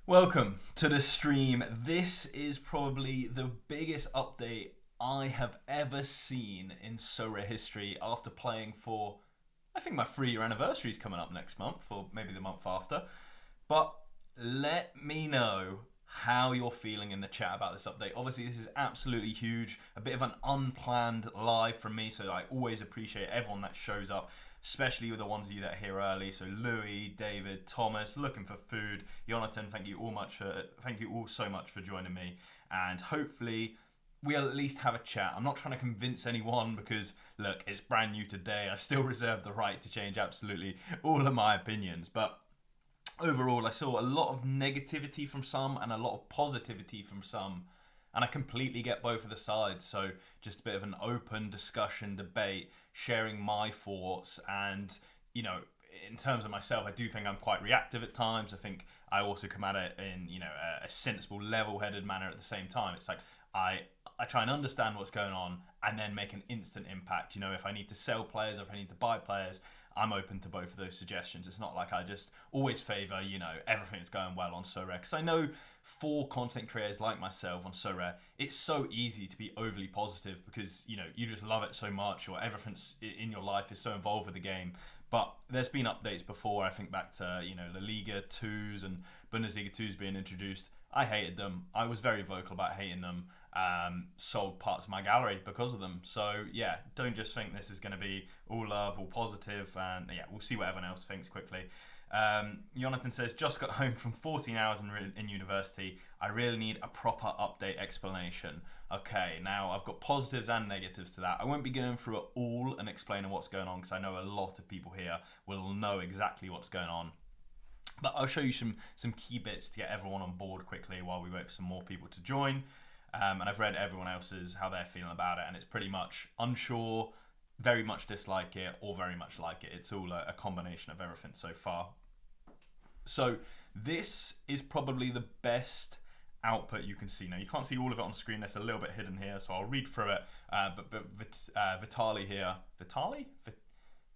Welcome to the stream. This is probably the biggest update I have ever seen in Sorare history after playing for, I think my 3-year anniversary is coming up next month, or maybe the month after. But let me know how you're feeling in the chat about this update. Obviously, this is absolutely huge, a bit of an unplanned live from me, so I always appreciate everyone that shows up, especially with the ones of you that are here early. So Louis, David, Thomas, looking for food. Jonathan, thank you all so much for joining me. And hopefully we'll at least have a chat. I'm not trying to convince anyone because, look, it's brand new today. I still reserve the right to change absolutely all of my opinions. But overall, I saw a lot of negativity from some and a lot of positivity from some. And I completely get both of the sides. So just a bit of an open discussion, debate, sharing my thoughts. And, in terms of myself, I do think I'm quite reactive at times. I think I also come at it in, a sensible, level-headed manner at the same time. It's like I try and understand what's going on and then make an instant impact. If I need to sell players or if I need to buy players, I'm open to both of those suggestions. It's not like I just always favour, everything that's going well on Sorare. Because I know for content creators like myself on Sorare, it's so easy to be overly positive because, you just love it so much or everything in your life is so involved with the game. But there's been updates before, I think back to, La Liga 2s and Bundesliga 2s being introduced. I hated them. I was very vocal about hating them. Sold parts of my gallery because of them. So yeah, don't just think this is going to be all love, all positive, and yeah, we'll see what everyone else thinks quickly. Jonathan says, just got home from 14 hours in university. I really need a proper update explanation. Okay, now I've got positives and negatives to that. I won't be going through it all and explaining what's going on because I know a lot of people here will know exactly what's going on. But I'll show you some key bits to get everyone on board quickly while we wait for some more people to join. And I've read everyone else's, how they're feeling about it, and it's pretty much unsure, very much dislike it, or very much like it. It's all a combination of everything so far. So this is probably the best output you can see. Now, you can't see all of it on screen. That's a little bit hidden here, so I'll read through it. Vitaly here. Vitaly?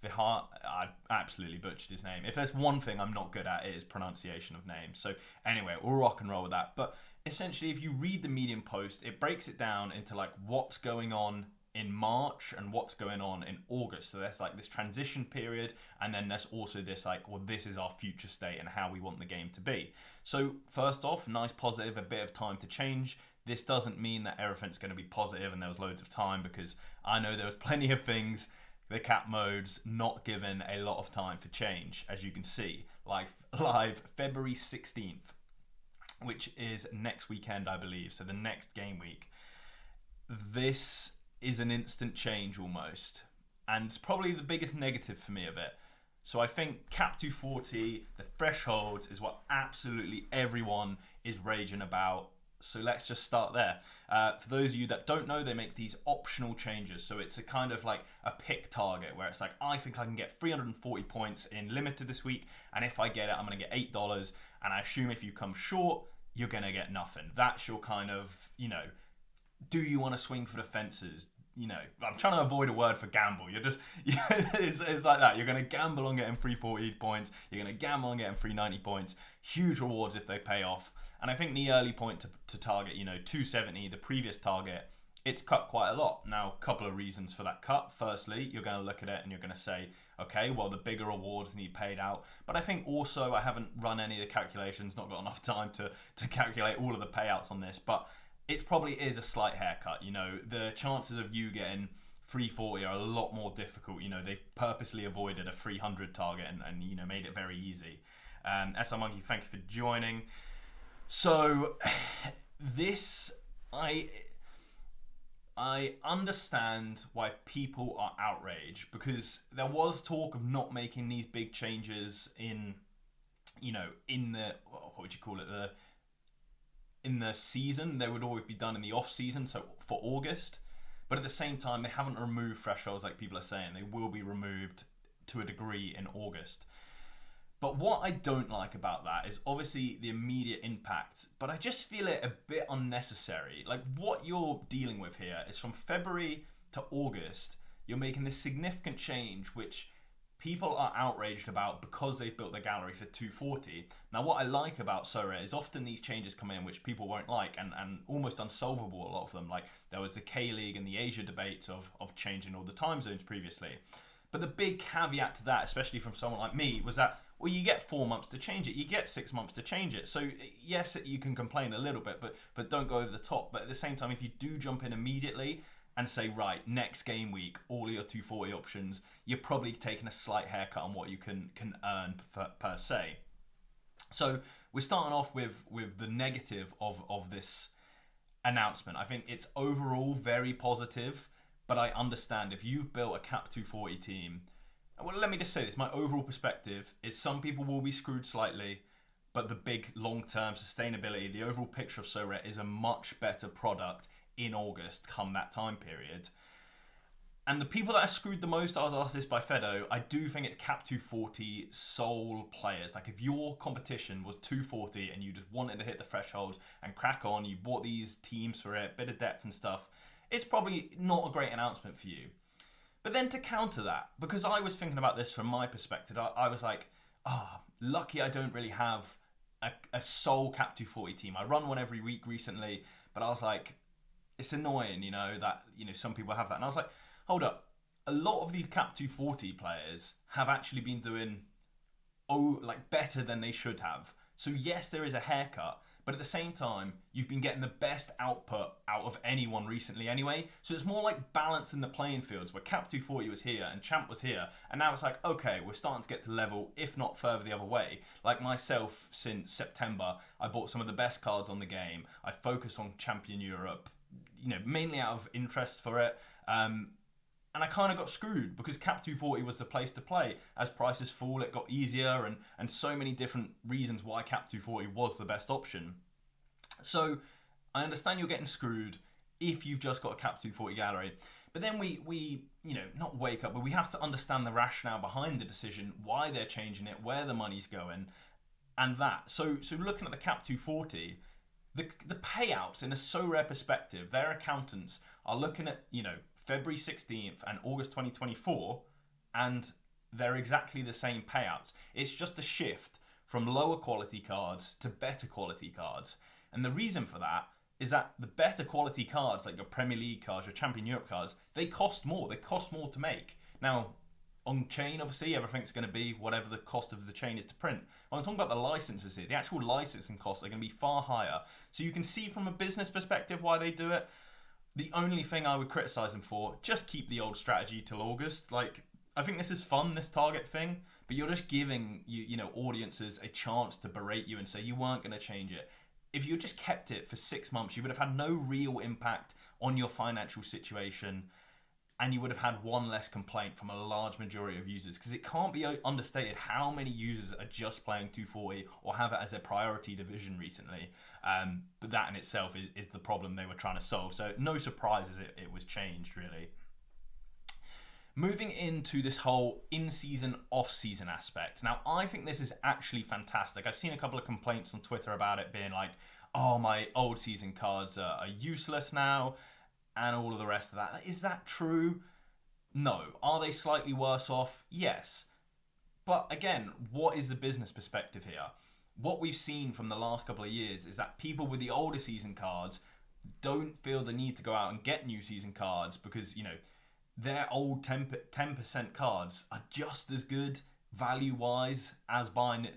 Vihar, I absolutely butchered his name. If there's one thing I'm not good at, it is pronunciation of names. So anyway, we'll rock and roll with that. But essentially, if you read the Medium post, it breaks it down into like what's going on in March and what's going on in August. So there's like this transition period, and then there's also this like, well, this is our future state and how we want the game to be. So first off, nice positive, a bit of time to change. This doesn't mean that everything's going to be positive and there was loads of time, because I know there was plenty of things, the cap modes not given a lot of time for change, as you can see, like live February 16th, which is next weekend, I believe, so the next game week. This is an instant change almost, and it's probably the biggest negative for me of it. So I think cap 240, the thresholds, is what absolutely everyone is raging about. So let's just start there. For those of you that don't know, they make these optional changes. So it's a kind of like a pick target where it's like, I think I can get 340 points in limited this week, and if I get it, I'm going to get $8. And I assume if you come short, you're going to get nothing. That's your kind of, do you want to swing for the fences? I'm trying to avoid a word for gamble. You're just, it's like that. You're going to gamble on getting 340 points. You're going to gamble on getting 390 points. Huge rewards if they pay off. And I think the early point to target, 270, the previous target, it's cut quite a lot. Now, a couple of reasons for that cut. Firstly, you're going to look at it and you're going to say, okay, well, the bigger rewards need paid out. But I think also I haven't run any of the calculations, not got enough time to calculate all of the payouts on this. But it probably is a slight haircut. The chances of you getting 340 are a lot more difficult. They've purposely avoided a 300 target and made it very easy. SR Monkey, thank you for joining. So this, I understand why people are outraged, because there was talk of not making these big changes in the, what would you call it, in the season. They would always be done in the off season, so for August. But at the same time, they haven't removed thresholds like people are saying. They will be removed to a degree in August. But what I don't like about that is obviously the immediate impact, but I just feel it a bit unnecessary. Like, what you're dealing with here is from February to August, you're making this significant change, which people are outraged about because they've built their gallery for 240. Now, what I like about Sorare is often these changes come in which people won't like, and almost unsolvable, a lot of them. Like, there was the K-League and the Asia debates of changing all the time zones previously. But the big caveat to that, especially from someone like me, was that, well, you get 4 months to change it, you get 6 months to change it. So yes, you can complain a little bit, but don't go over the top. But at the same time, if you do jump in immediately and say, right, next game week, all your 240 options, you're probably taking a slight haircut on what you can earn per se. So we're starting off with the negative of this announcement. I think it's overall very positive, but I understand if you've built a cap 240 team. Well, let me just say this. My overall perspective is some people will be screwed slightly, but the big long-term sustainability, the overall picture of Sorare is a much better product in August come that time period. And the people that are screwed the most, I was asked this by Fedo, I do think it's cap 240 sole players. Like, if your competition was 240 and you just wanted to hit the threshold and crack on, you bought these teams for it, bit of depth and stuff, it's probably not a great announcement for you. But then to counter that, because I was thinking about this from my perspective, I was like, lucky I don't really have a sole cap 240 team. I run one every week recently, but I was like, it's annoying, that, some people have that. And I was like, hold up. A lot of these cap 240 players have actually been doing, better than they should have. So yes, there is a haircut, but at the same time, you've been getting the best output out of anyone recently anyway. So it's more like balancing the playing fields where cap 240 was here and champ was here. And now it's like, okay, we're starting to get to level, if not further the other way. Like myself, since September, I bought some of the best cards on the game. I focused on Champion Europe, mainly out of interest for it. And I kind of got screwed because cap 240 was the place to play. As prices fall, it got easier, and so many different reasons why cap 240 was the best option. So I understand you're getting screwed if you've just got a cap 240 gallery. But then we not wake up, but we have to understand the rationale behind the decision, why they're changing it, where the money's going, and that. So looking at the cap 240, the payouts in a Sorare perspective, their accountants are looking at, February 16th and August 2024, and they're exactly the same payouts. It's just a shift from lower quality cards to better quality cards. And the reason for that is that the better quality cards, like your Premier League cards, your Champion Europe cards, they cost more. They cost more to make. Now, on chain, obviously, everything's going to be whatever the cost of the chain is to print. When I'm talking about the licenses here, the actual licensing costs are going to be far higher. So you can see from a business perspective why they do it. The only thing I would criticise them for, just keep the old strategy till August. Like, I think this is fun, this target thing, but you're just giving audiences a chance to berate you and say you weren't going to change it. If you just kept it for 6 months, you would have had no real impact on your financial situation, and you would have had one less complaint from a large majority of users, because it can't be understated how many users are just playing 240 or have it as their priority division recently. But that in itself is the problem they were trying to solve. So no surprises it was changed, really. Moving into this whole in-season, off-season aspect. Now, I think this is actually fantastic. I've seen a couple of complaints on Twitter about it being like, oh, my old season cards are useless now, and all of the rest of that. Is that true? No. Are they slightly worse off? Yes. But again, what is the business perspective here? What we've seen from the last couple of years is that people with the older season cards don't feel the need to go out and get new season cards because, their old 10% cards are just as good value-wise as buying it,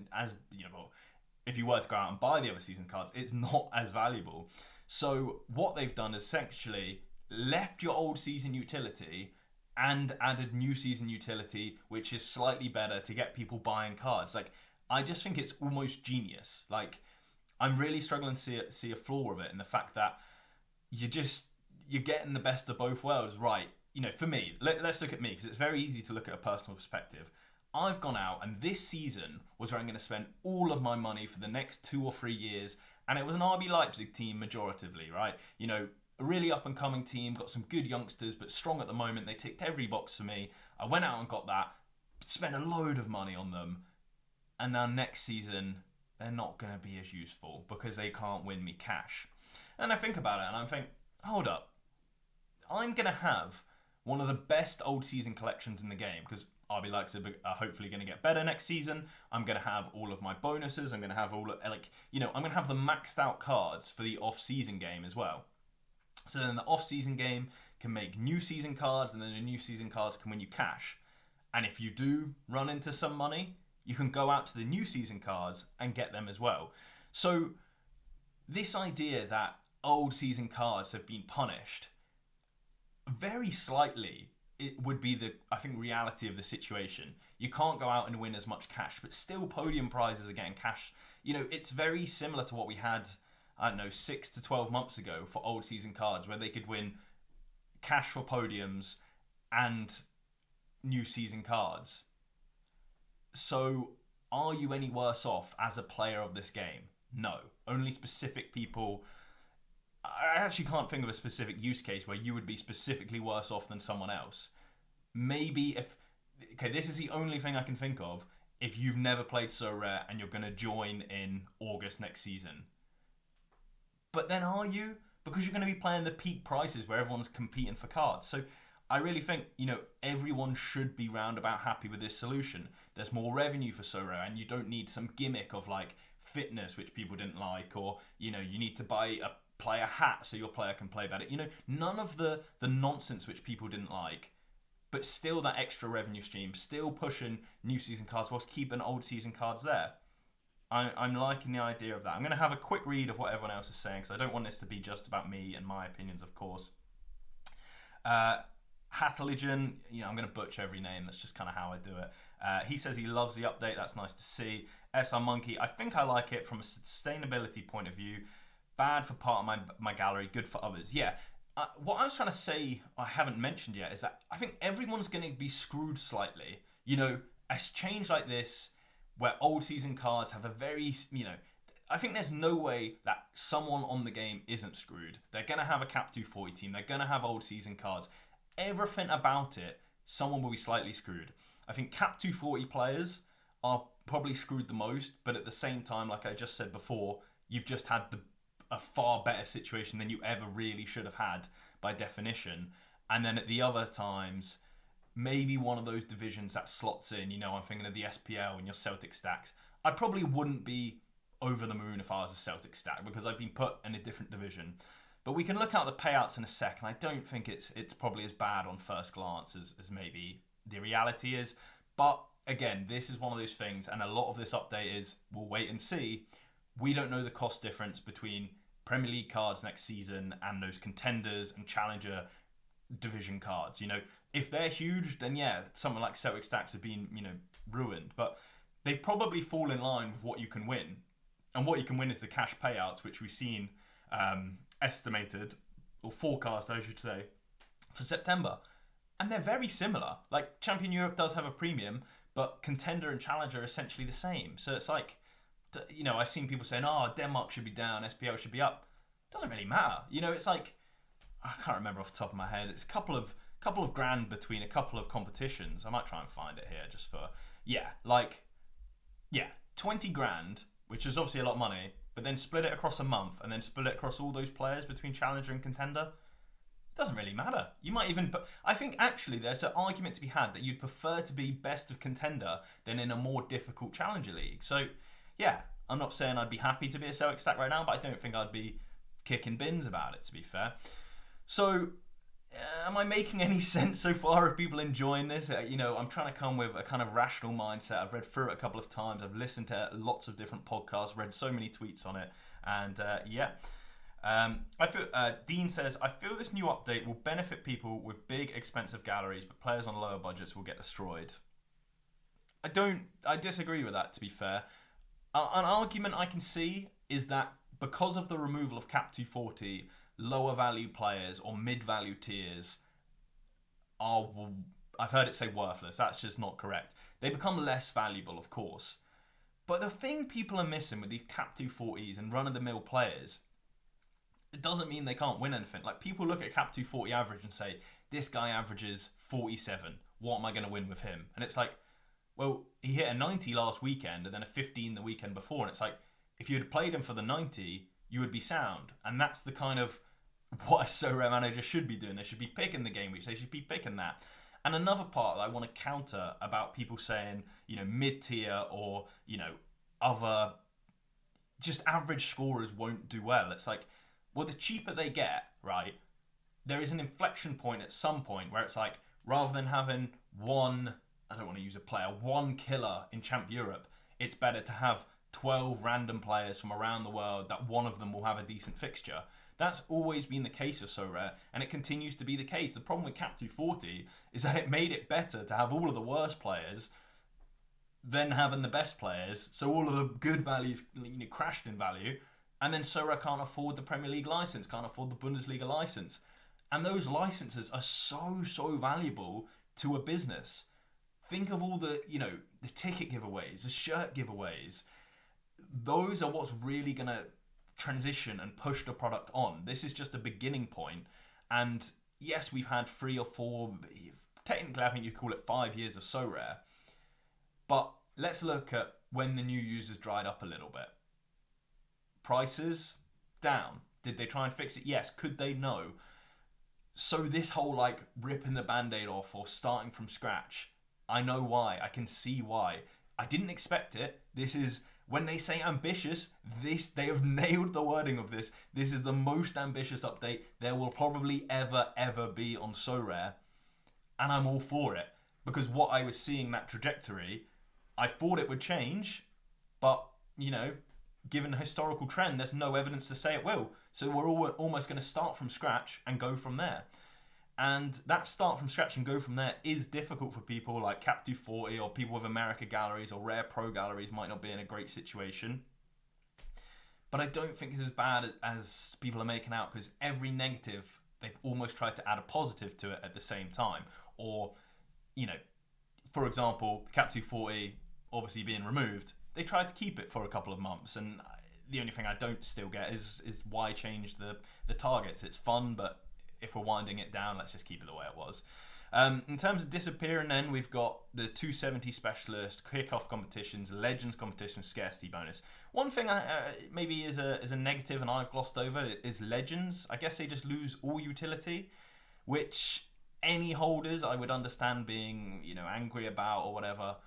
if you were to go out and buy the other season cards, it's not as valuable. So what they've done is essentially left your old season utility and added new season utility, which is slightly better to get people buying cards. Like, I just think it's almost genius. Like, I'm really struggling to see a flaw of it in the fact that you're getting the best of both worlds, right? For me, let's look at me, because it's very easy to look at a personal perspective. I've gone out, and this season was where I'm going to spend all of my money for the next 2 or 3 years, and it was an RB Leipzig team majoritively, right? A really up-and-coming team, got some good youngsters, but strong at the moment. They ticked every box for me. I went out and got that, spent a load of money on them, and now next season, they're not going to be as useful because they can't win me cash. And I think about it, and I think, hold up. I'm going to have one of the best old season collections in the game, because RB likes are hopefully going to get better next season. I'm going to have all of my bonuses. I'm going to have I'm going to have the maxed out cards for the off-season game as well. So then the off-season game can make new season cards, and then the new season cards can win you cash. And if you do run into some money, you can go out to the new season cards and get them as well. So this idea that old season cards have been punished, very slightly, it would be the, I think, reality of the situation. You can't go out and win as much cash, but still podium prizes are getting cash. It's very similar to what we had, 6 to 12 months ago for old season cards, where they could win cash for podiums and new season cards. So are you any worse off as a player of this game? No. Only specific people. I actually can't think of a specific use case where you would be specifically worse off than someone else. Maybe this is the only thing I can think of, if you've never played Sorare and you're going to join in August next season. But then are you? Because you're going to be playing the peak prices where everyone's competing for cards. So I really think, everyone should be roundabout happy with this solution. There's more revenue for Sorare, and you don't need some gimmick of like fitness, which people didn't like, or, you need to buy a player hat so your player can play better. None of the nonsense which people didn't like, but still that extra revenue stream, still pushing new season cards whilst keeping old season cards there. I'm liking the idea of that. I'm going to have a quick read of what everyone else is saying, because I don't want this to be just about me and my opinions, of course. Hataligen, I'm going to butcher every name. That's just kind of how I do it. He says he loves the update. That's nice to see. SR Monkey, I think I like it from a sustainability point of view. Bad for part of my gallery, good for others. Yeah. What I was trying to say, I haven't mentioned yet, is that I think everyone's going to be screwed slightly. A change like this, where old season cards have a very, I think there's no way that someone on the game isn't screwed. They're going to have a Cap 240 team. They're going to have old season cards. Everything about it, someone will be slightly screwed. I think Cap 240 players are probably screwed the most, but at the same time, like I just said before, you've just had a far better situation than you ever really should have had by definition. And then at the other times, maybe one of those divisions that slots in, I'm thinking of the SPL and your Celtic stacks. I probably wouldn't be over the moon if I was a Celtic stack, because I've been put in a different division. But we can look at the payouts in a sec, and I don't think it's probably as bad on first glance as maybe the reality is. But again, this is one of those things, and a lot of this update is, we'll wait and see. We don't know the cost difference between Premier League cards next season and those contenders and challenger division cards. If they're huge, then yeah, something like Celtic stacks have been, ruined. But they probably fall in line with what you can win. And what you can win is the cash payouts, which we've seen estimated, or forecast, I should say, for September. And they're very similar. Like, Champion Europe does have a premium, but contender and challenger are essentially the same. So it's like, I've seen people saying, Denmark should be down, SPL should be up. It doesn't really matter. It's like, I can't remember off the top of my head. It's a couple of grand between a couple of competitions. I might try and find it here just for, 20 grand, which is obviously a lot of money, but then split it across a month and then split it across all those players between challenger and contender. It doesn't really matter. You might even, but I think actually there's an argument to be had that you'd prefer to be best of contender than in a more difficult challenger league. So yeah, I'm not saying I'd be happy to be a Celtic stack right now, but I don't think I'd be kicking bins about it, to be fair. So, am I making any sense so far? Are people enjoying this? I'm trying to come with a kind of rational mindset. I've read through it a couple of times. I've listened to lots of different podcasts, read so many tweets on it. And I feel, Dean says, I feel this new update will benefit people with big, expensive galleries, but players on lower budgets will get destroyed. I disagree with that, to be fair. An argument I can see is that because of the removal of Cap 240, lower value players or mid-value tiers are, I've heard it say worthless. That's just not correct. They become less valuable, of course. But the thing people are missing with these Cap 240s and run-of-the-mill players, it doesn't mean they can't win anything. Like, people look at Cap 240 average and say, this guy averages 47. What am I going to win with him? And it's like, well, he hit a 90 last weekend and then a 15 the weekend before. And it's like, if you had played him for the 90, you would be sound. And that's the kind of what a Sorare manager should be doing. They should be picking the game weeks. They should be picking that. And another part that I want to counter about people saying, mid-tier or, other just average scorers won't do well. It's like, well, the cheaper they get, right, there is an inflection point at some point where it's like, rather than having one, I don't want to use a player, one killer in Champ Europe, it's better to have 12 random players from around the world that one of them will have a decent fixture. That's always been the case with Sorare, and it continues to be the case. The problem with Cap 240 is that it made it better to have all of the worst players than having the best players, so all of the good values crashed in value, and then Sorare can't afford the Premier League license, can't afford the Bundesliga license. And those licenses are so valuable to a business. Think of all the ticket giveaways, the shirt giveaways. Those are what's really going to transition and push the product on. This is just a beginning point. And yes, we've had 3 or 4, technically I think you call it 5 years of Sorare. But let's look at when the new users dried up a little bit. Prices down. Did they try and fix it? Yes. Could they? No. So this whole ripping the band-aid off or starting from scratch, I know why. I can see why. I didn't expect it. This is, when they say ambitious, they have nailed the wording of this. This is the most ambitious update there will probably ever be on Sorare. And I'm all for it. Because what I was seeing, that trajectory, I thought it would change, but, given the historical trend, there's no evidence to say it will. So we're almost going to start from scratch and go from there. And that start from scratch and go from there is difficult for people like Cap 240 or people with America galleries or Rare Pro galleries might not be in a great situation. But I don't think it's as bad as people are making out, because every negative, they've almost tried to add a positive to it at the same time. Or, for example, Cap 240 obviously being removed, they tried to keep it for a couple of months, and the only thing I don't still get is why change the targets. It's fun, but if we're winding it down, let's just keep it the way it was. In terms of disappearing, then we've got the 270 specialist, kickoff competitions, legends competition, scarcity bonus. One thing maybe is a negative and I've glossed over is legends. I guess they just lose all utility, which any holders I would understand being angry about or whatever.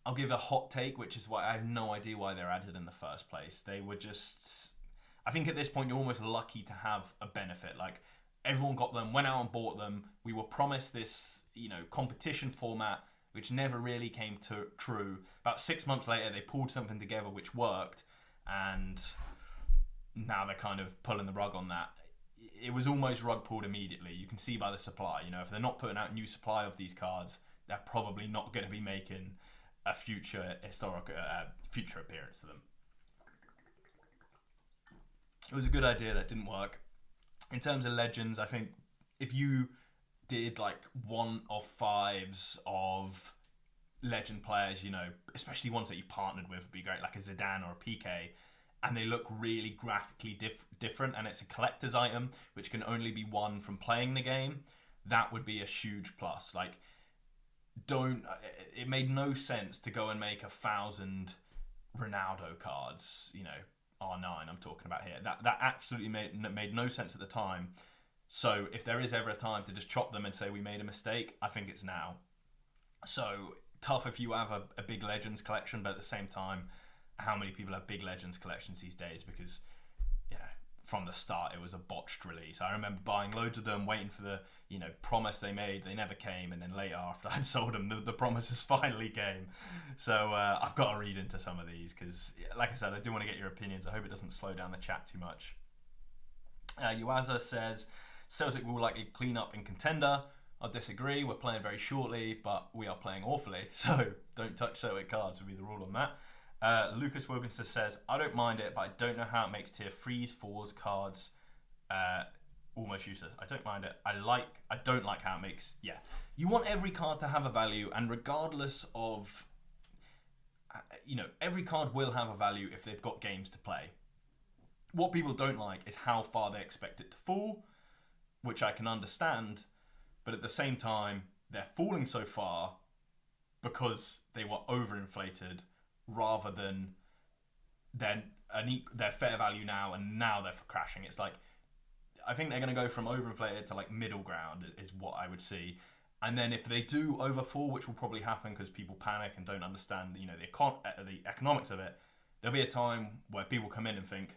I'll give a hot take, which is why I have no idea why they're added in the first place. They were just... I think at this point you're almost lucky to have a benefit. Like, everyone got them, went out and bought them. We were promised this, competition format, which never really came true. About 6 months later, they pulled something together which worked, and now they're kind of pulling the rug on that. It was almost rug pulled immediately. You can see by the supply. If they're not putting out new supply of these cards, they're probably not going to be making a future appearance to them. It was a good idea that didn't work. In terms of legends, I think if you did 1 of 5s of legend players, especially ones that you've partnered with, would be great, like a Zidane or a PK, and they look really graphically different, and it's a collector's item which can only be won from playing the game, that would be a huge plus. It made no sense to go and make 1,000 Ronaldo cards, R9 I'm talking about here. That absolutely made no sense at the time. So if there is ever a time to just chop them and say we made a mistake, I think it's now. So tough if you have a big Legends collection, but at the same time, how many people have big Legends collections these days? Because from the start it was a botched release. I remember buying loads of them, waiting for the promise they made. They never came, and then later after I'd sold them, the promises finally came. So I've got to read into some of these because, like I said, I do want to get your opinions. I hope it doesn't slow down the chat too much. Yuaza says Celtic will likely clean up in Contender. I disagree. We're playing very shortly, but we are playing awfully. So don't touch Celtic cards would be the rule on that. Lucas Wilkinson says, I don't mind it, but I don't know how it makes tier 3s, 4s cards almost useless. I don't mind it. I don't like how it makes... Yeah. You want every card to have a value, and regardless of... every card will have a value if they've got games to play. What people don't like is how far they expect it to fall, which I can understand, but at the same time, they're falling so far because they were overinflated rather than their fair value now, and now they're crashing. It's like, I think they're going to go from overinflated to middle ground is what I would see. And then if they do overfall, which will probably happen because people panic and don't understand, the economics of it, there'll be a time where people come in and think,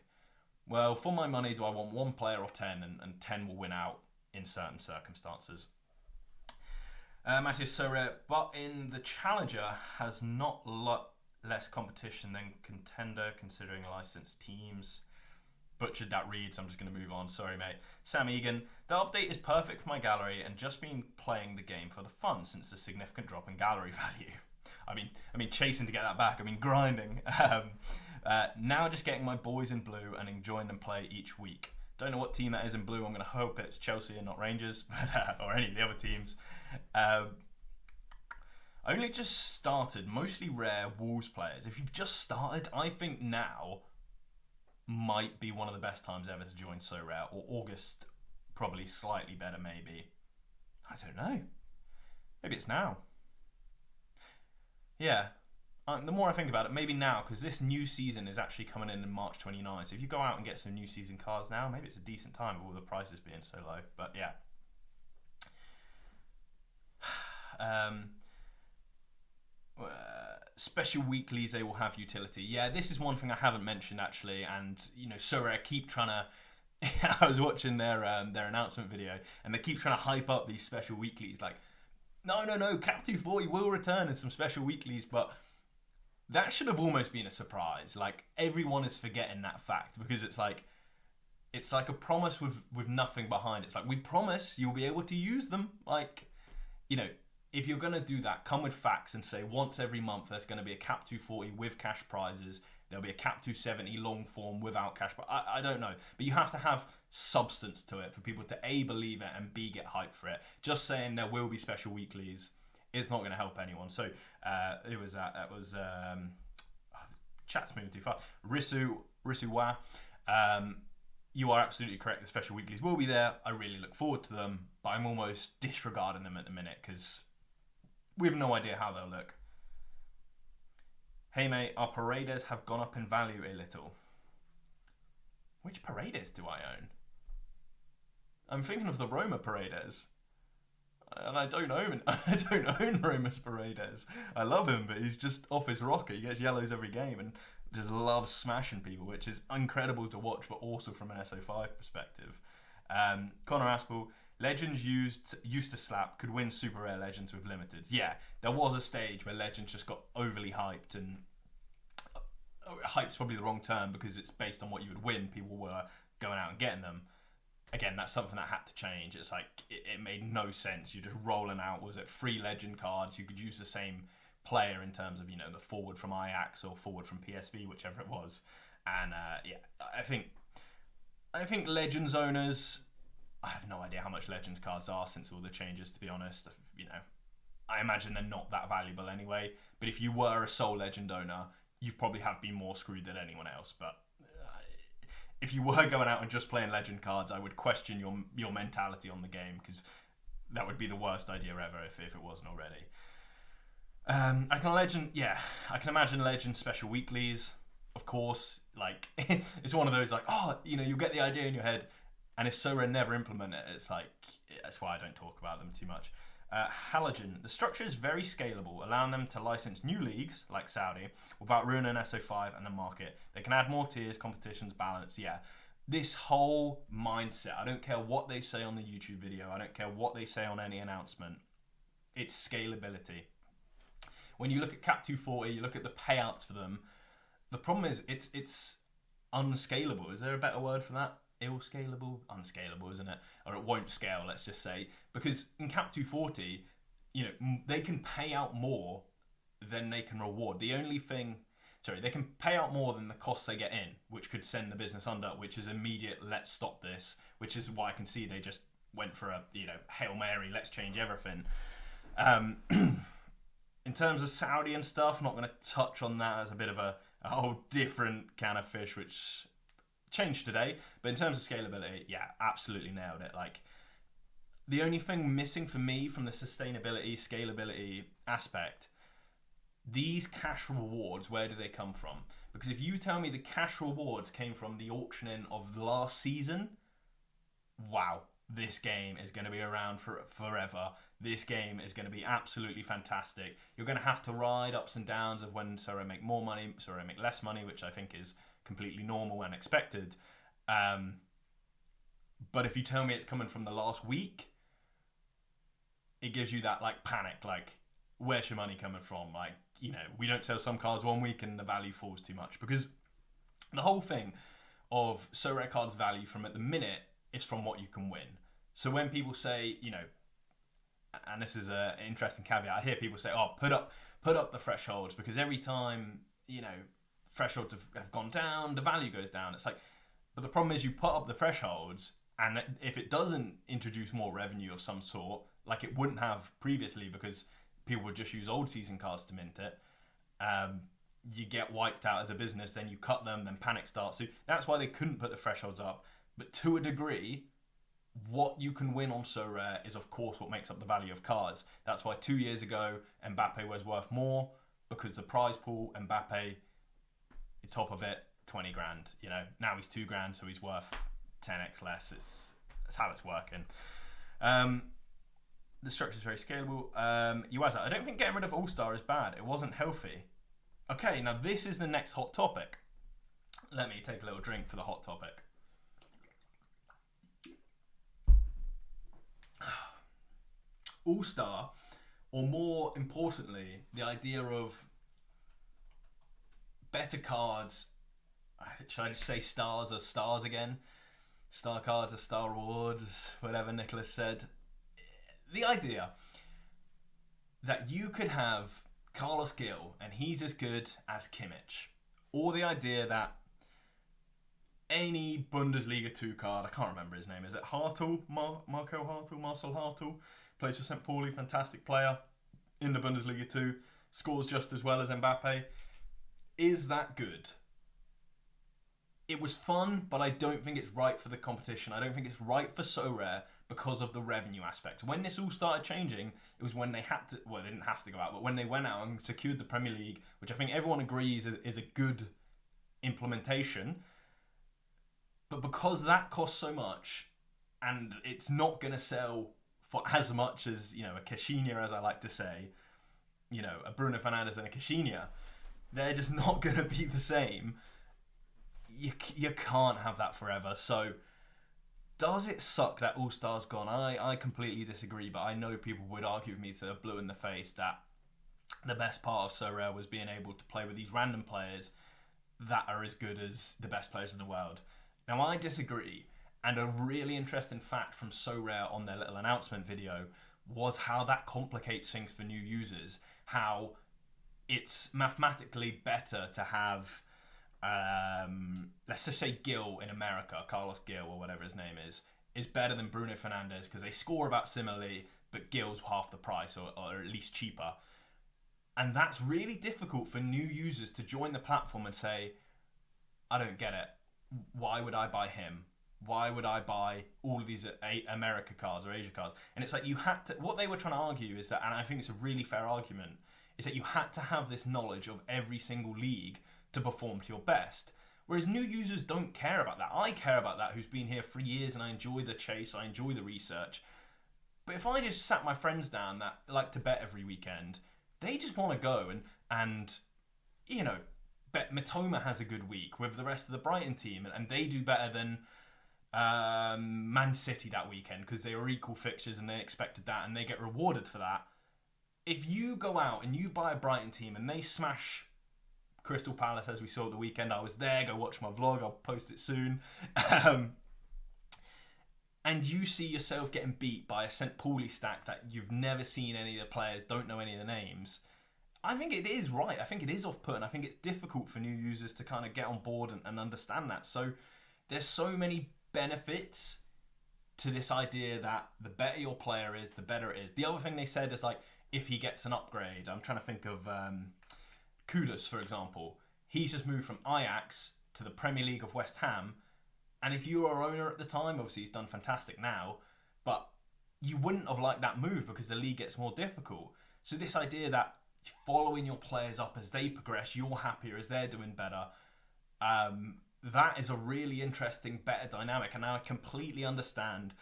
well, for my money, do I want one player or 10? And 10 will win out in certain circumstances. Matthew Sorare, but in the Challenger has not less competition than Contender, considering licensed teams. Butchered that read, so I'm just going to move on. Sorry, mate. Sam Egan, the update is perfect for my gallery and just been playing the game for the fun since the significant drop in gallery value. I mean, chasing to get that back. I mean, grinding. Now just getting my boys in blue and enjoying them play each week. Don't know what team that is in blue. I'm going to hope it's Chelsea and not Rangers, or any of the other teams. Only just started, mostly rare Wolves players. If you've just started, I think now might be one of the best times ever to join So Rare, or August probably slightly better maybe. I don't know. Maybe it's now. Yeah. The more I think about it, maybe now, because this new season is actually coming in March 29. So if you go out and get some new season cards now, maybe it's a decent time with all the prices being so low. But yeah. Special weeklies, they will have utility. Yeah, this is one thing I haven't mentioned actually, and Sorare keep trying to. I was watching their announcement video, and they keep trying to hype up these special weeklies. Like, no, Cap 240 will return in some special weeklies, but that should have almost been a surprise. Like, everyone is forgetting that fact because it's like a promise with nothing behind it. It's like, we promise you'll be able to use them. Like, if you're going to do that, come with facts and say once every month there's going to be a Cap 240 with cash prizes. There'll be a Cap 270 long form without cash. I don't know. But you have to have substance to it for people to A, believe it, and B, get hyped for it. Just saying there will be special weeklies is not going to help anyone. So it was that was chat's moving too fast. Risu Wa. You are absolutely correct. The special weeklies will be there. I really look forward to them, but I'm almost disregarding them at the minute because we have no idea how they'll look. Hey mate, our Paredes have gone up in value a little. Which Paredes do I own? I'm thinking of the Roma Paredes. And I don't own Roma's Paredes. I love him, but he's just off his rocker. He gets yellows every game and just loves smashing people, which is incredible to watch, but also from an SO5 perspective. Connor Aspel, Legends used to slap, could win super rare Legends with limiteds. Yeah, there was a stage where Legends just got overly hyped, and hype's probably the wrong term because it's based on what you would win. People were going out and getting them. Again, that's something that had to change. It's like, it made no sense. You're just rolling out, was it 3 Legend cards? You could use the same player in terms of, the forward from Ajax or forward from PSV, whichever it was. And yeah, I think Legends owners, I have no idea how much Legends cards are since all the changes, to be honest. I imagine they're not that valuable anyway. But if you were a sole Legend owner, you probably have been more screwed than anyone else. But if you were going out and just playing Legend cards, I would question your mentality on the game, because that would be the worst idea ever if it wasn't already. I can imagine Legend special weeklies, of course. Like, it's one of those, like, you get the idea in your head, and if Sorare never implement it, it's like, that's why I don't talk about them too much. Halogen, the structure is very scalable, allowing them to license new leagues, like Saudi, without ruining SO5 and the market. They can add more tiers, competitions, balance, yeah. This whole mindset, I don't care what they say on the YouTube video, I don't care what they say on any announcement, it's scalability. When you look at Cap 240, you look at the payouts for them, the problem is it's unscalable. Is there a better word for that? Ill-scalable? Unscalable, isn't it? Or it won't scale, let's just say. Because in Cap 240, they can pay out more than they can reward. They can pay out more than the costs they get in, which could send the business under, which is immediate, let's stop this, which is why I can see they just went for a, Hail Mary, let's change everything. In terms of Saudi and stuff, not going to touch on that as a bit of a whole different can of fish, which changed today. But in terms of scalability, yeah, absolutely nailed it. Like, the only thing missing for me from the sustainability, scalability aspect, these cash rewards, where do they come from? Because if you tell me the cash rewards came from the auctioning of last season, wow, this game is going to be around for forever. This game is going to be absolutely fantastic. You're going to have to ride ups and downs of when Sorare make more money, Sorare make less money, which I think is completely normal and expected. But if you tell me it's coming from the last week, it gives you that like panic, like where's your money coming from? Like, you know, we don't sell some cards one week and the value falls too much, because the whole thing of Sorare cards' value from at the minute is from what you can win. So when people say, you know, and this is an interesting caveat, I hear people say, oh, put up the thresholds, because every time, you know, thresholds have gone down, the value goes down. It's like, but the problem is you put up the thresholds, and if it doesn't introduce more revenue of some sort, like it wouldn't have previously, because people would just use old season cards to mint it, you get wiped out as a business, then you cut them, then panic starts. So that's why they couldn't put the thresholds up. But to a degree, what you can win on Sorare is, of course, what makes up the value of cards. That's why 2 years ago, Mbappe was worth more, because the prize pool, Mbappe, the top of it, 20 grand. You know, now he's 2 grand, so he's worth 10x less. That's how it's working. The structure is very scalable. Yuaza, I don't think getting rid of All-Star is bad. It wasn't healthy. Okay, now this is the next hot topic. Let me take a little drink for the hot topic. All-Star, or more importantly, the idea of better cards. Should I just say stars are stars again? Star cards are star rewards, whatever Nicholas said. The idea that you could have Carlos Gil and he's as good as Kimmich, or the idea that any Bundesliga 2 card, I can't remember his name, is it Hartl? Marco Hartl? Marcel Hartl? Plays for St. Pauli, fantastic player in the Bundesliga 2, scores just as well as Mbappe. Is that good? It was fun, but I don't think it's right for the competition. I don't think it's right for Sorare because of the revenue aspect. When this all started changing, it was when they had to, well, they didn't have to go out, but when they went out and secured the Premier League, which I think everyone agrees is a good implementation. But because that costs so much, and it's not going to sell for as much as, you know, a Caixinha, as I like to say, you know, a Bruno Fernandes and a Caixinha, they're just not going to be the same. You can't have that forever. So does it suck that All-Star's gone? I completely disagree, but I know people would argue with me to blue in the face that the best part of Sorare was being able to play with these random players that are as good as the best players in the world. Now, I disagree, and a really interesting fact from Sorare on their little announcement video was how that complicates things for new users, how it's mathematically better to have, let's just say Gil in America, Carlos Gil or whatever his name is better than Bruno Fernandes because they score about similarly, but Gil's half the price or at least cheaper. And that's really difficult for new users to join the platform and say, I don't get it. Why would I buy him? Why would I buy all of these America cards or Asia cards? And it's like you had to, what they were trying to argue is that, and I think it's a really fair argument, is that you had to have this knowledge of every single league to perform to your best. Whereas new users don't care about that. I care about that, who's been here for years, and I enjoy the chase, I enjoy the research. But if I just sat my friends down that like to bet every weekend, they just want to go and you know, bet Matoma has a good week with the rest of the Brighton team, and they do better than Man City that weekend because they were equal fixtures and they expected that and they get rewarded for that. If you go out and you buy a Brighton team and they smash Crystal Palace, as we saw at the weekend, I was there, go watch my vlog, I'll post it soon, and you see yourself getting beat by a St. Pauli stack that you've never seen any of the players, don't know any of the names, I think it is right. I think it is off-putting. I think it's difficult for new users to kind of get on board and understand that. So there's so many benefits to this idea that the better your player is, the better it is. The other thing they said is like, if he gets an upgrade, I'm trying to think of Kudus, for example. He's just moved from Ajax to the Premier League of West Ham. And if you were a owner at the time, obviously he's done fantastic now, but you wouldn't have liked that move because the league gets more difficult. So this idea that following your players up as they progress, you're happier as they're doing better, that is a really interesting, better dynamic. And now I completely understand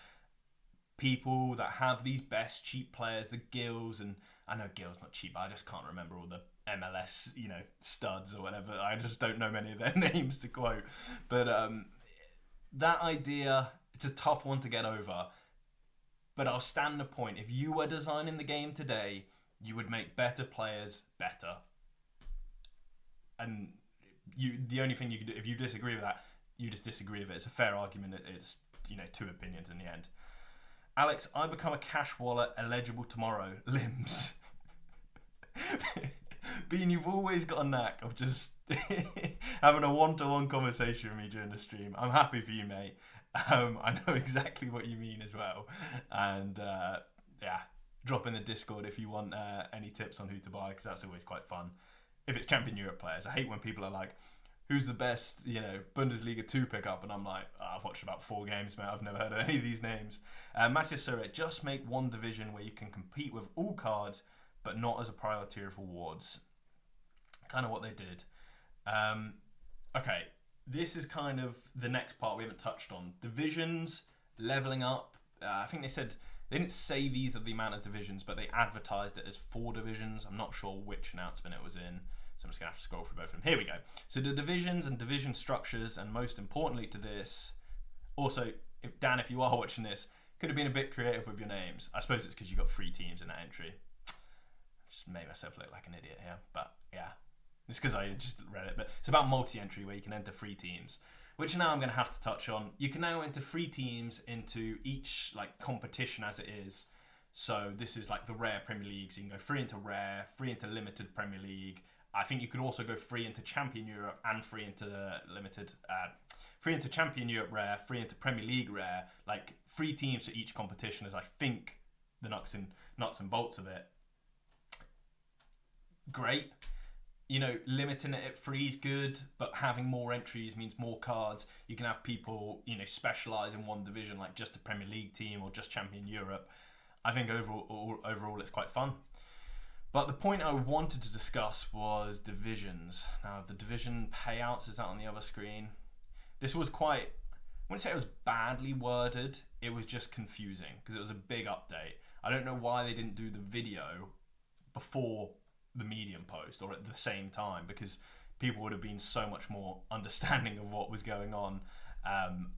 people that have these best cheap players, the Gills, and I know Gill's not cheap, but I just can't remember all the MLS, studs or whatever. I just don't know many of their names to quote. But that idea, it's a tough one to get over. But I'll stand the point. If you were designing the game today, you would make better players better. And the only thing you could do, if you disagree with that, you just disagree with it. It's a fair argument. It's, two opinions in the end. Alex, I become a cash wallet eligible tomorrow. Limbs. Bean, you've always got a knack of just having a one-to-one conversation with me during the stream. I'm happy for you, mate. I know exactly what you mean as well. And drop in the Discord if you want any tips on who to buy, because that's always quite fun. If it's Champion Europe players, I hate when people are like, who's the best, Bundesliga 2 pickup? And I'm like, I've watched about 4 games, mate. I've never heard of any of these names. Matthias Sorare, just make one division where you can compete with all cards, but not as a priority of rewards. Kind of what they did. Okay, this is kind of the next part we haven't touched on. Divisions, leveling up. I think they didn't say these are the amount of divisions, but they advertised it as 4 divisions. I'm not sure which announcement it was in, so I'm just going to have to scroll through both of them. Here we go. So the divisions and division structures, and most importantly to this, also, if you are watching this, could have been a bit creative with your names. I suppose it's because you got 3 teams in that entry. Just made myself look like an idiot here, but yeah. It's because I just read it, but it's about multi-entry where you can enter 3 teams, which now I'm going to have to touch on. You can now enter 3 teams into each competition as it is. So this is like the rare Premier League, so you can go 3 into rare, 3 into limited Premier League. I think you could also go 3 into Champion Europe and 3 into limited, 3 into Champion Europe rare, 3 into Premier League rare. 3 teams for each competition is, I think, the nuts and bolts of it. Great. Limiting it at 3 is good, but having more entries means more cards. You can have people, specialise in one division, like just a Premier League team or just Champion Europe. I think overall it's quite fun. But the point I wanted to discuss was divisions. Now, the division payouts, is that on the other screen? This was I wouldn't say it was badly worded, it was just confusing, because it was a big update. I don't know why they didn't do the video before the Medium post or at the same time, because people would have been so much more understanding of what was going on.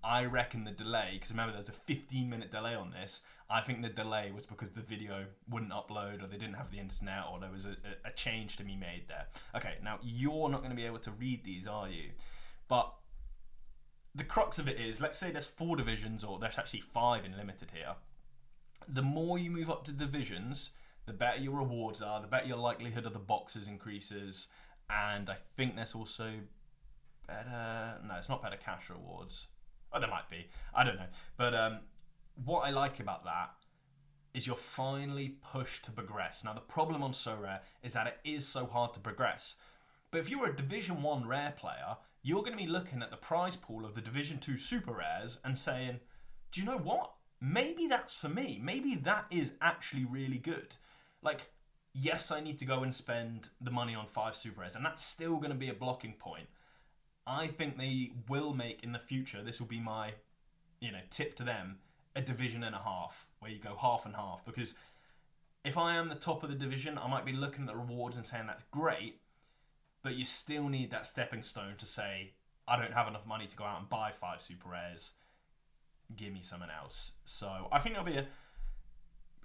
I reckon the delay, because remember there's a 15-minute delay on this, I think the delay was because the video wouldn't upload or they didn't have the internet or there was a change to be made there. Okay, now you're not going to be able to read these, are you? But the crux of it is, let's say there's 4 divisions, or there's actually 5 in limited here. The more you move up to divisions, the better your rewards are, the better your likelihood of the boxes increases, and I think there's also better... No, it's not better cash rewards. Oh, there might be. I don't know. But what I like about that is you're finally pushed to progress. Now, the problem on Sorare is that it is so hard to progress. But if you're a Division 1 rare player, you're going to be looking at the prize pool of the Division 2 super rares and saying, do you know what? Maybe that's for me. Maybe that is actually really good. Yes, I need to go and spend the money on 5 super rares, and that's still going to be a blocking point. I think they will make in the future, this will be my tip to them, a division and a half, where you go half and half. Because if I am the top of the division, I might be looking at the rewards and saying that's great, but you still need that stepping stone to say, I don't have enough money to go out and buy 5 super rares. Give me something else. So I think there'll be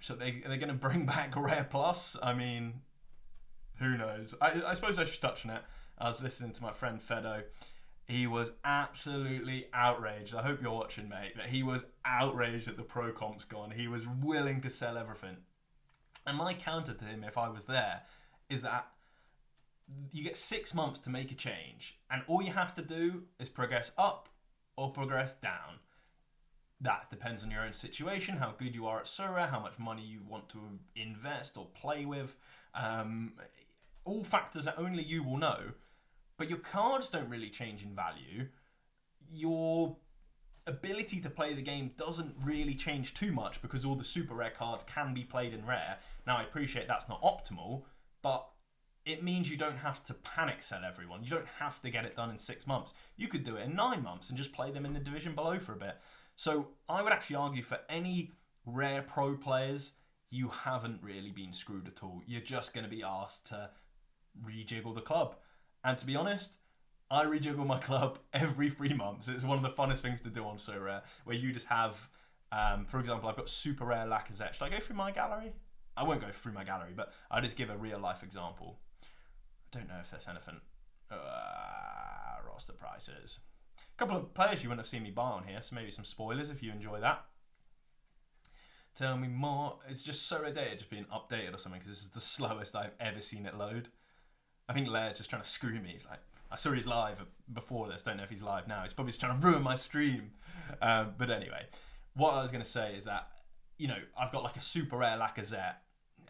so they're going to bring back Rare Plus. I mean, who knows? I suppose I should touch on it. I was listening to my friend Fedo. He was absolutely outraged. I hope you're watching, mate. But he was outraged that the Pro Comp's gone. He was willing to sell everything. And my counter to him, if I was there, is that you get 6 months to make a change. And all you have to do is progress up or progress down. That depends on your own situation, how good you are at Sorare, how much money you want to invest or play with. All factors that only you will know. But your cards don't really change in value. Your ability to play the game doesn't really change too much because all the super rare cards can be played in rare. Now, I appreciate that's not optimal, but it means you don't have to panic sell everyone. You don't have to get it done in 6 months. You could do it in 9 months and just play them in the division below for a bit. So I would actually argue for any Rare pro players, you haven't really been screwed at all. You're just going to be asked to rejiggle the club. And to be honest, I rejiggle my club every 3 months. It's one of the funnest things to do on So Rare, where you just have, for example, I've got super rare Lacazette. Should I go through my gallery? I won't go through my gallery, but I'll just give a real life example. I don't know if there's anything. Roster prices. A couple of players you wouldn't have seen me buy on here, so maybe some spoilers if you enjoy that. Tell me more. It's just So Rare Data just being updated or something, because this is the slowest I've ever seen it load. I think Laird's just trying to screw me. He's like, I saw he's live before this. Don't know if he's live now. He's probably just trying to ruin my stream. But anyway, what I was going to say is that, you know, I've got like a super rare Lacazette,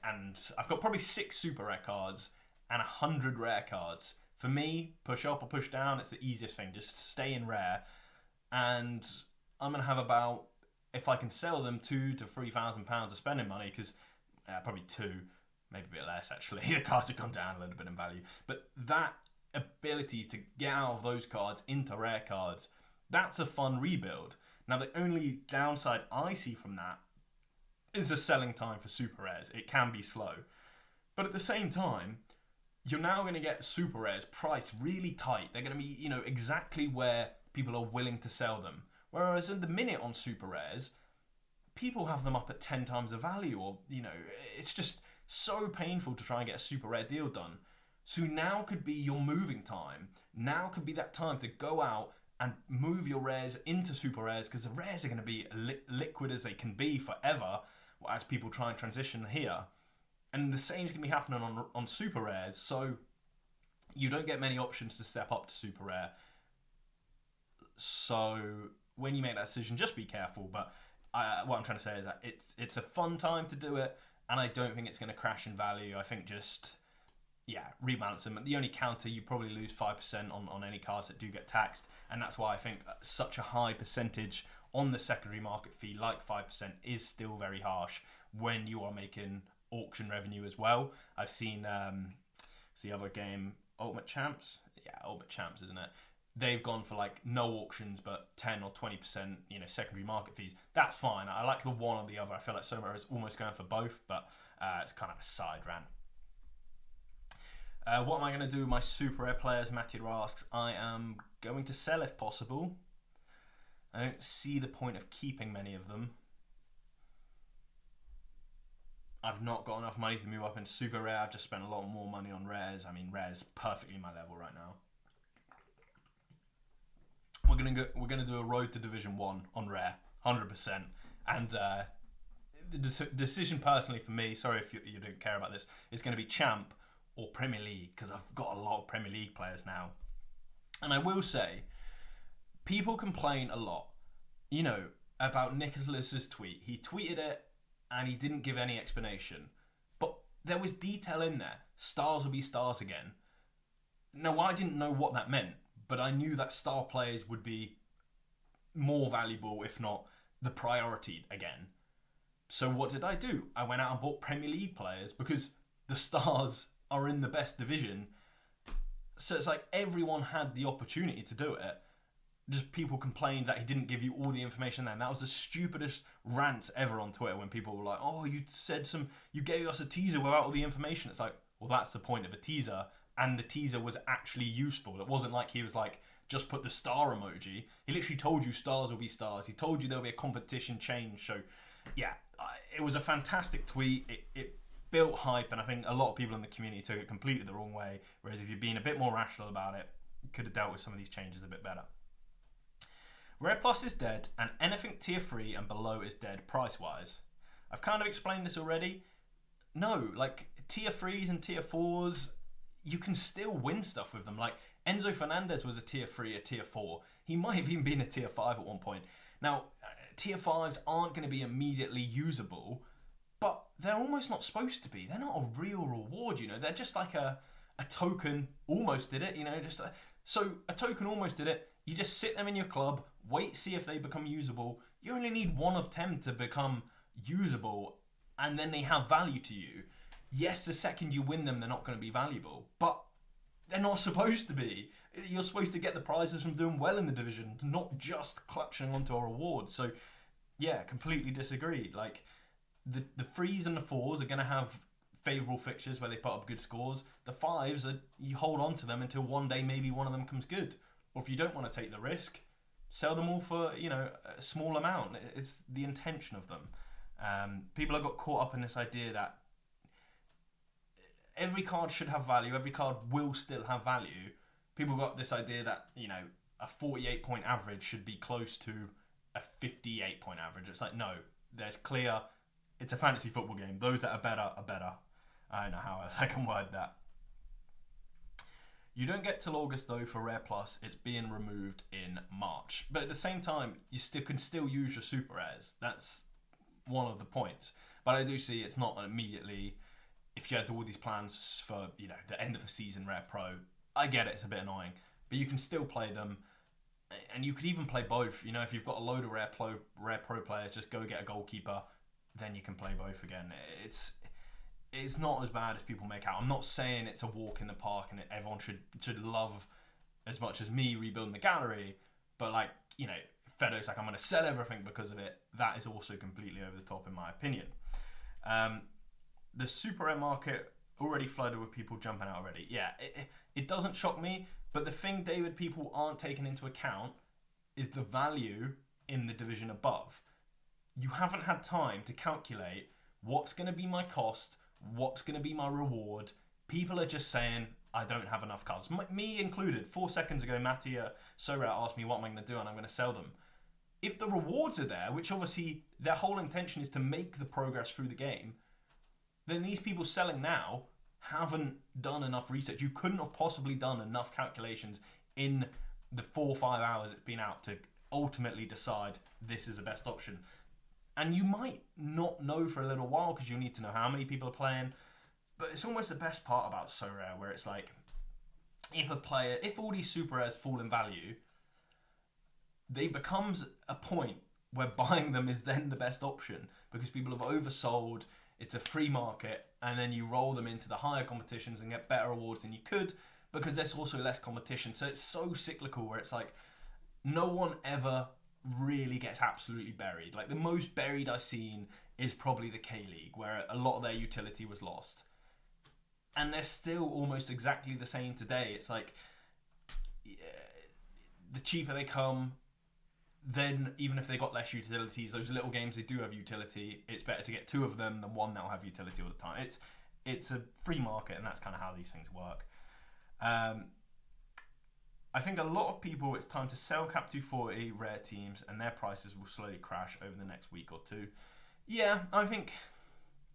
and I've got probably 6 super rare cards and 100 rare cards. For me, push up or push down, it's the easiest thing. Just stay in rare. And I'm going to have about, if I can sell them, £2,000 to £3,000 of spending money, because probably 2, maybe a bit less actually. The cards have gone down a little bit in value. But that ability to get out of those cards into rare cards, that's a fun rebuild. Now, the only downside I see from that is the selling time for super rares. It can be slow. But at the same time, you're now going to get super rares priced really tight. They're going to be, you know, exactly where people are willing to sell them. Whereas in the minute on super rares, people have them up at 10 times the value, or, you know, it's just so painful to try and get a super rare deal done. So now could be your moving time. Now could be that time to go out and move your rares into super rares, because the rares are going to be liquid as they can be forever as people try and transition here. And the same is going to be happening on super rares, so you don't get many options to step up to super rare. So when you make that decision, just be careful. But what I'm trying to say is that it's a fun time to do it, and I don't think it's going to crash in value. I think just, yeah, rebalance them. The only counter, you probably lose 5% on any cards that do get taxed, and that's why I think such a high percentage on the secondary market fee, like 5%, is still very harsh when you are making auction revenue as well. I've seen it's the other game, Ultimate Champs. Yeah, Ultimate Champs, isn't it? They've gone for like no auctions but 10 or 20%, you know, secondary market fees. That's fine. I like the one or the other. I feel like Sorare is almost going for both, but it's kind of a side rant. What am I going to do with my super rare players? Matthew asks. I am going to sell if possible. I don't see the point of keeping many of them. I've not got enough money to move up in super rare. I've just spent a lot more money on rares. I mean, rares perfectly my level right now. We're gonna do a road to Division 1 on rare, 100%. And the decision personally for me, sorry if you don't care about this, is going to be Champ or Premier League, because I've got a lot of Premier League players now. And I will say, people complain a lot, you know, about Nicholas's tweet. He tweeted it and he didn't give any explanation. But there was detail in there. Stars will be stars again. Now, I didn't know what that meant, but I knew that star players would be more valuable, if not the priority again. So what did I do? I went out and bought Premier League players, because the stars are in the best division. So it's like everyone had the opportunity to do it. Just people complained that he didn't give you all the information then. That was the stupidest rants ever on Twitter, when people were like, oh, you gave us a teaser without all the information. It's like, well, that's the point of a teaser. And the teaser was actually useful. It wasn't like he was like, just put the star emoji. He literally told you stars will be stars. He told you there'll be a competition change. So yeah, it was a fantastic tweet. It built hype, and I think a lot of people in the community took it completely the wrong way. Whereas if you'd been a bit more rational about it, you could have dealt with some of these changes a bit better. Rare Plus is dead, and anything tier 3 and below is dead price-wise. I've kind of explained this already. No, like tier 3s and tier 4s, you can still win stuff with them. Like Enzo Fernandez was a tier 3, a tier 4. He might have even been a tier 5 at one point. Now, tier 5s aren't going to be immediately usable, but they're almost not supposed to be. They're not a real reward, you know. They're just like a token almost did it, you know. So a token almost did it. You just sit them in your club, wait, see if they become usable. You only need 1 of 10 to become usable, and then they have value to you. Yes, the second you win them, they're not going to be valuable, but they're not supposed to be. You're supposed to get the prizes from doing well in the division, not just clutching onto a reward. So Yeah, completely disagree. Like, the threes and the fours are going to have favourable fixtures where they put up good scores. The fives, are you hold on to them until one day maybe one of them comes good. Or if you don't want to take the risk, sell them all for, a small amount. It's the intention of them. People have got caught up in this idea that every card should have value, every card will still have value. People got this idea that, a 48 point average should be close to a 58 point average. It's like, no, there's clear, it's a fantasy football game. Those that are better are better. I don't know how else I can word that. You don't get till August though for Rare Plus. It's being removed in March. But at the same time, you can still use your Super Rares. That's one of the points. But I do see it's not immediately, if you had all these plans for, the end of the season Rare Pro, I get it, it's a bit annoying. But you can still play them. And you could even play both. If you've got a load of Rare Pro players, just go get a goalkeeper. Then you can play both again. It's not as bad as people make out. I'm not saying it's a walk in the park and everyone should love as much as me rebuilding the gallery, but Fedo's like, I'm going to sell everything because of it. That is also completely over the top in my opinion. The Super Rare market already flooded with people jumping out already. Yeah, it doesn't shock me, but the thing, David, people aren't taking into account is the value in the division above. You haven't had time to calculate what's going to be my cost, what's going to be my reward. People are just saying, I don't have enough cards. Me included. 4 seconds ago, Matty Sorare asked me what am I going to do, and I'm going to sell them. If the rewards are there, which obviously their whole intention is to make the progress through the game, then these people selling now haven't done enough research. You couldn't have possibly done enough calculations in the 4 or 5 hours it's been out to ultimately decide this is the best option. And you might not know for a little while because you need to know how many people are playing. But it's almost the best part about Sorare, where it's like, if all these super rares fall in value, they becomes a point where buying them is then the best option because people have oversold. It's a free market, and then you roll them into the higher competitions and get better rewards than you could because there's also less competition. So it's so cyclical where it's like no one ever really gets absolutely buried. Like the most buried I've seen is probably the K-League, where a lot of their utility was lost. And they're still almost exactly the same today. It's like, yeah, the cheaper they come, then even if they got less utilities, those little games they do have utility, it's better to get 2 of them than 1 that'll have utility all the time. It's a free market, and that's kind of how these things work. I think a lot of people, it's time to sell Cap 240 rare teams and their prices will slowly crash over the next week or 2. Yeah, I think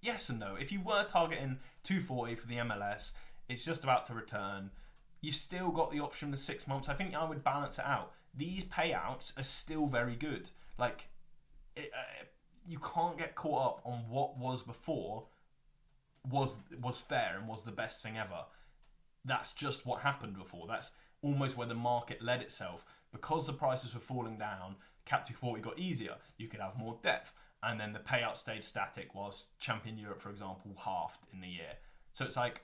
yes and no. If you were targeting 240 for the MLS, it's just about to return. You've still got the option for 6 months. I think I would balance it out. These payouts are still very good. You can't get caught up on what was before was fair and was the best thing ever. That's just what happened before. That's almost where the market led itself. Because the prices were falling down, Cap 240 got easier. You could have more depth. And then the payout stayed static whilst Champion Europe, for example, halved in the year. So it's like,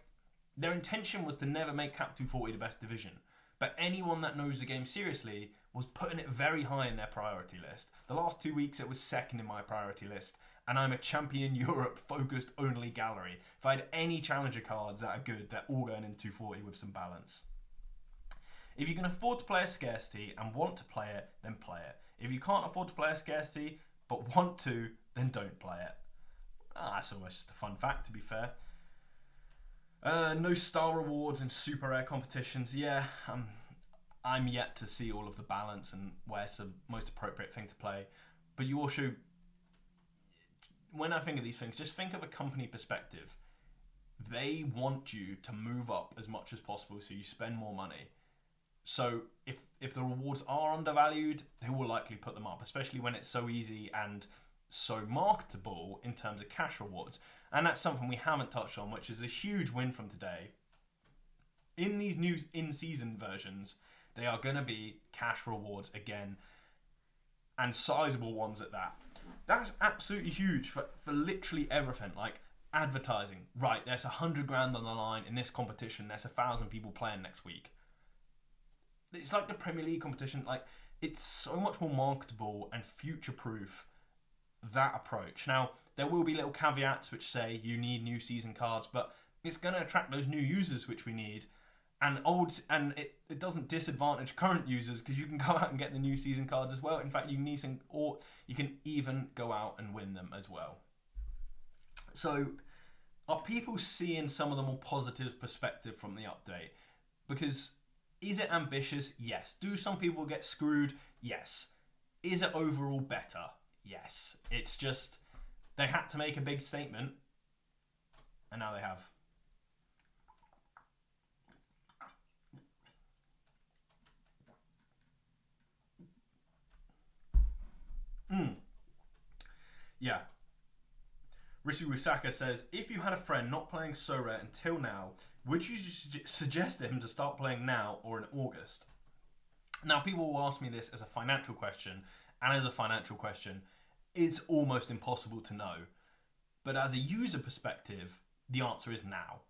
their intention was to never make Cap 240 the best division. But anyone that knows the game seriously was putting it very high in their priority list. The last 2 weeks, it was second in my priority list. And I'm a Champion Europe focused only gallery. If I had any Challenger cards that are good, they're all going in 240 with some balance. If you can afford to play a scarcity and want to play it, then play it. If you can't afford to play a scarcity but want to, then don't play it. That's almost just a fun fact, to be fair. No star rewards in super rare competitions. Yeah, I'm yet to see all of the balance and where's the most appropriate thing to play. But you also, when I think of these things, just think of a company perspective. They want you to move up as much as possible so you spend more money. So if the rewards are undervalued, they will likely put them up, especially when it's so easy and so marketable in terms of cash rewards. And that's something we haven't touched on, which is a huge win from today. In these new in-season versions, they are going to be cash rewards again, and sizable ones at that. That's absolutely huge for literally everything. Like advertising. Right, there's 100 grand on the line in this competition. There's 1,000 people playing next week. It's like the Premier League competition. Like, it's so much more marketable and future-proof that approach. Now, there will be little caveats which say you need new season cards, but it's going to attract those new users which we need. And it doesn't disadvantage current users because you can go out and get the new season cards as well. In fact, you can even go out and win them as well. So, are people seeing some of the more positive perspective from the update? Because is it ambitious? Yes. Do some people get screwed? Yes. Is it overall better? Yes. It's just they had to make a big statement, and now they have. Yeah. Rishi Wisaka says, if you had a friend not playing Sorare until now, would you suggest to him to start playing now or in August? Now, people will ask me this as a financial question, and as a financial question, it's almost impossible to know. But as a user perspective, the answer is now.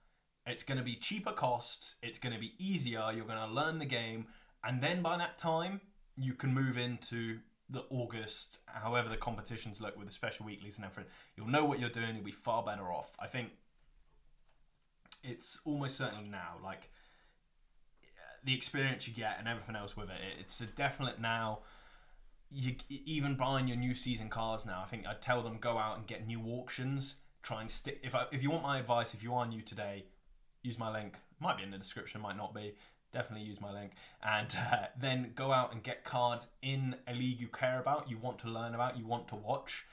It's going to be cheaper costs, it's going to be easier, you're going to learn the game, and then by that time, you can move into the August, however the competitions look with the special weeklies and everything. You'll know what you're doing, you'll be far better off. I think it's almost certainly now, like the experience you get and everything else with it, it's a definite now. You even buying your new season cards now, I think I'd tell them go out and get new auctions, try and stick. If you want my advice, if you are new today, use my link. Might be in the description, might not be. Definitely use my link, and then go out and get cards in a league you care about, you want to learn about, you want to watch.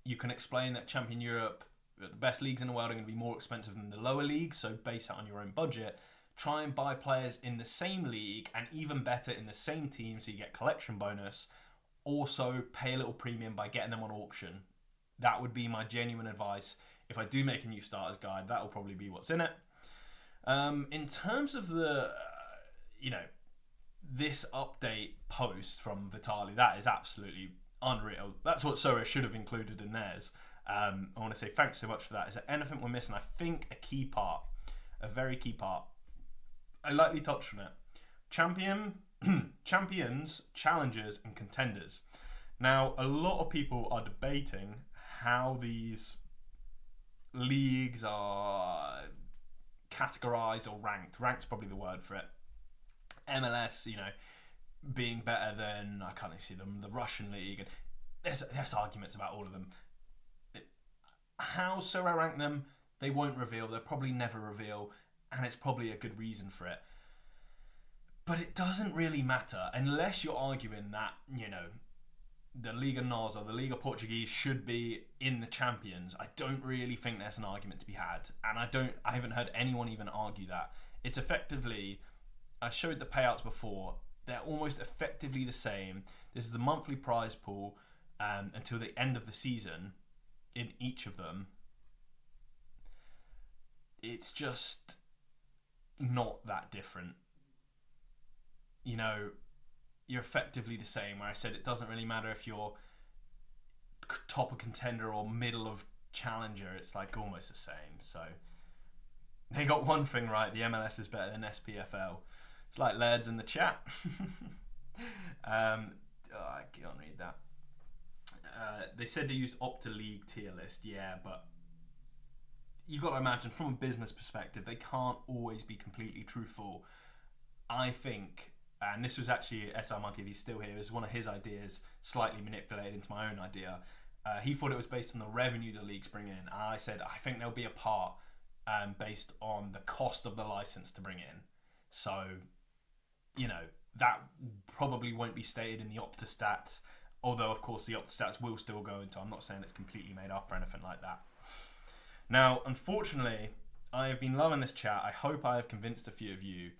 You can explain that Champion Europe, the best leagues in the world, are going to be more expensive than the lower leagues, so base it on your own budget. Try and buy players in the same league, and even better in the same team, so you get collection bonus. Also, pay a little premium by getting them on auction. That would be my genuine advice. If I do make a new starters guide, that will probably be what's in it. In terms of the this update post from Vitali, that is absolutely unreal. That's what Sorare should have included in theirs. I want to say thanks so much for that. Is there anything we're missing? I think a very key part. I lightly touched on it. Champions, challengers, and contenders. Now, a lot of people are debating how these leagues are categorized or ranked. Ranked's probably the word for it. MLS, being better than, I can't even see them, the Russian league, and there's arguments about all of them. How Sorare rank them, they won't reveal. They'll probably never reveal, and it's probably a good reason for it. But it doesn't really matter unless you're arguing that the Liga NOS or the Liga Portuguese should be in the Champions. I don't really think there's an argument to be had, and I haven't heard anyone even argue that. It's effectively, I showed the payouts before, they're almost effectively the same. This is the monthly prize pool until the end of the season in each of them. It's just not that different. You're effectively the same, where I said it doesn't really matter if you're top of contender or middle of challenger, it's like almost the same. So they got one thing right, the MLS is better than SPFL. It's like lads in the chat. I can't read that. They said they used Opta League tier list, yeah, but you've got to imagine from a business perspective, they can't always be completely truthful. I think, and this was actually SR Monkey, if he's still here, it was one of his ideas, slightly manipulated into my own idea. He thought it was based on the revenue the leagues bring in. And I said, I think there'll be a part based on the cost of the license to bring in. So, that probably won't be stated in the Opta stats, although, of course, the Opta stats will still go into, I'm not saying it's completely made up or anything like that. Now, unfortunately, I have been loving this chat. I hope I have convinced a few of you.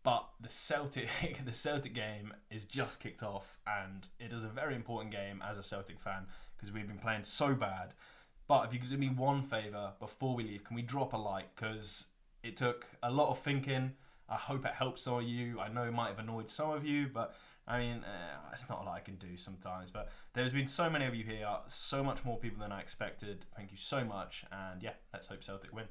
But the Celtic game is just kicked off, and it is a very important game as a Celtic fan because we've been playing so bad. But if you could do me one favour before we leave, can we drop a like? Because it took a lot of thinking. I hope it helped some of you. I know it might have annoyed some of you, but I mean, it's not a lot I can do sometimes. But there's been so many of you here, so much more people than I expected. Thank you so much, and yeah, let's hope Celtic win.